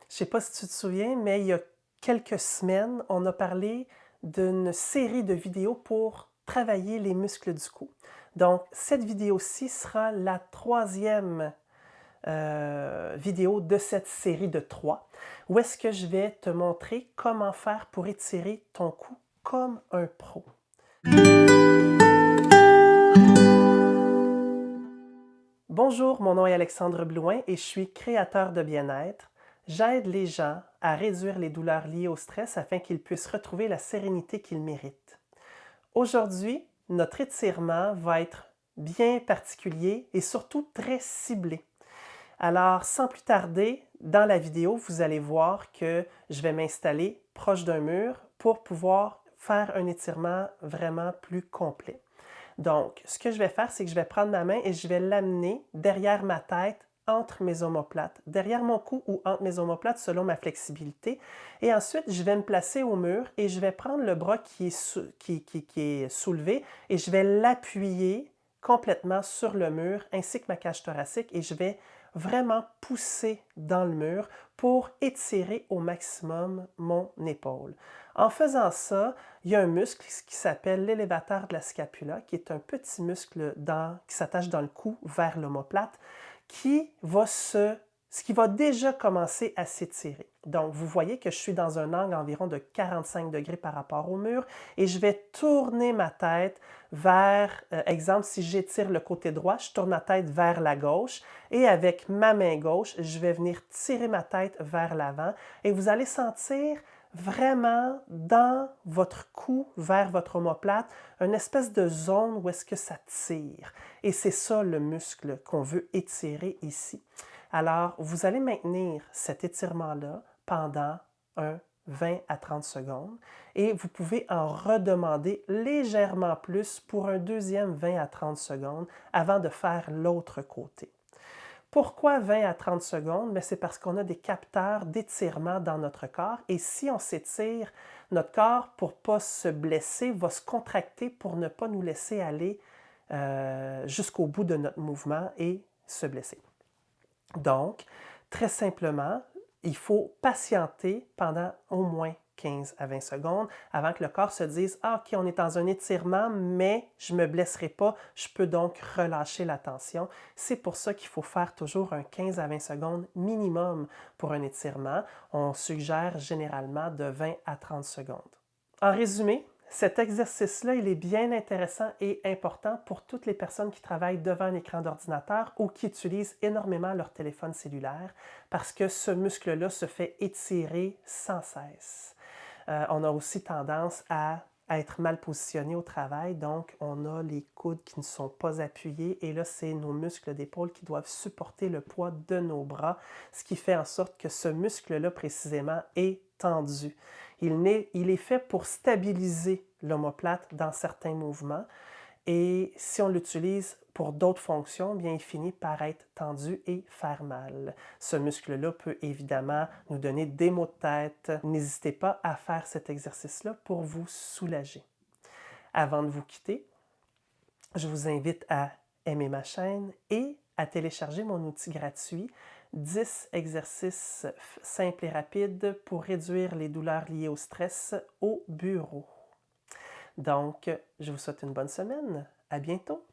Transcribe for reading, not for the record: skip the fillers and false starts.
Je ne sais pas si tu te souviens, mais il y a quelques semaines, on a parlé d'une série de vidéos pour travailler les muscles du cou. Donc, cette vidéo-ci sera la troisième vidéo de cette série de 3, où est-ce que je vais te montrer comment faire pour étirer ton cou comme un pro. Bonjour, mon nom est Alexandre Blouin et je suis créateur de bien-être. J'aide les gens à réduire les douleurs liées au stress afin qu'ils puissent retrouver la sérénité qu'ils méritent. Aujourd'hui, notre étirement va être bien particulier et surtout très ciblé. Alors, sans plus tarder, dans la vidéo, vous allez voir que je vais m'installer proche d'un mur pour pouvoir faire un étirement vraiment plus complet. Donc, ce que je vais faire, c'est que je vais prendre ma main et je vais l'amener derrière ma tête, entre mes omoplates, derrière mon cou ou entre mes omoplates selon ma flexibilité. Et ensuite, je vais me placer au mur et je vais prendre le bras qui est soulevé et je vais l'appuyer complètement sur le mur ainsi que ma cage thoracique et je vais vraiment pousser dans le mur pour étirer au maximum mon épaule. En faisant ça, il y a un muscle qui s'appelle l'élévateur de la scapula, qui est un petit muscle qui s'attache dans le cou vers l'omoplate, qui va déjà commencer à s'étirer. Donc, vous voyez que je suis dans un angle environ de 45 degrés par rapport au mur et je vais tourner ma tête vers, exemple, si j'étire le côté droit, je tourne ma tête vers la gauche et avec ma main gauche, je vais venir tirer ma tête vers l'avant et vous allez sentir vraiment dans votre cou, vers votre omoplate, une espèce de zone où est-ce que ça tire. Et c'est ça le muscle qu'on veut étirer ici. Alors, vous allez maintenir cet étirement-là pendant 20 à 30 secondes et vous pouvez en redemander légèrement plus pour un deuxième 20 à 30 secondes avant de faire l'autre côté. Pourquoi 20 à 30 secondes? C'est parce qu'on a des capteurs d'étirement dans notre corps et si on s'étire, notre corps, pour ne pas se blesser, va se contracter pour ne pas nous laisser aller jusqu'au bout de notre mouvement et se blesser. Donc, très simplement, il faut patienter pendant au moins 15 à 20 secondes avant que le corps se dise « Ah, OK, on est dans un étirement, mais je ne me blesserai pas, je peux donc relâcher la tension. » C'est pour ça qu'il faut faire toujours un 15 à 20 secondes minimum pour un étirement. On suggère généralement de 20 à 30 secondes. En résumé, cet exercice-là, il est bien intéressant et important pour toutes les personnes qui travaillent devant un écran d'ordinateur ou qui utilisent énormément leur téléphone cellulaire parce que ce muscle-là se fait étirer sans cesse. On a aussi tendance à être mal positionné au travail, donc on a les coudes qui ne sont pas appuyés et là, c'est nos muscles d'épaule qui doivent supporter le poids de nos bras, ce qui fait en sorte que ce muscle-là précisément est tendu. Il est fait pour stabiliser l'omoplate dans certains mouvements et si on l'utilise pour d'autres fonctions, bien, il finit par être tendu et faire mal. Ce muscle-là peut évidemment nous donner des maux de tête. N'hésitez pas à faire cet exercice-là pour vous soulager. Avant de vous quitter, je vous invite à aimer ma chaîne et à télécharger mon outil gratuit 10 exercices simples et rapides pour réduire les douleurs liées au stress au bureau. Donc, je vous souhaite une bonne semaine. À bientôt!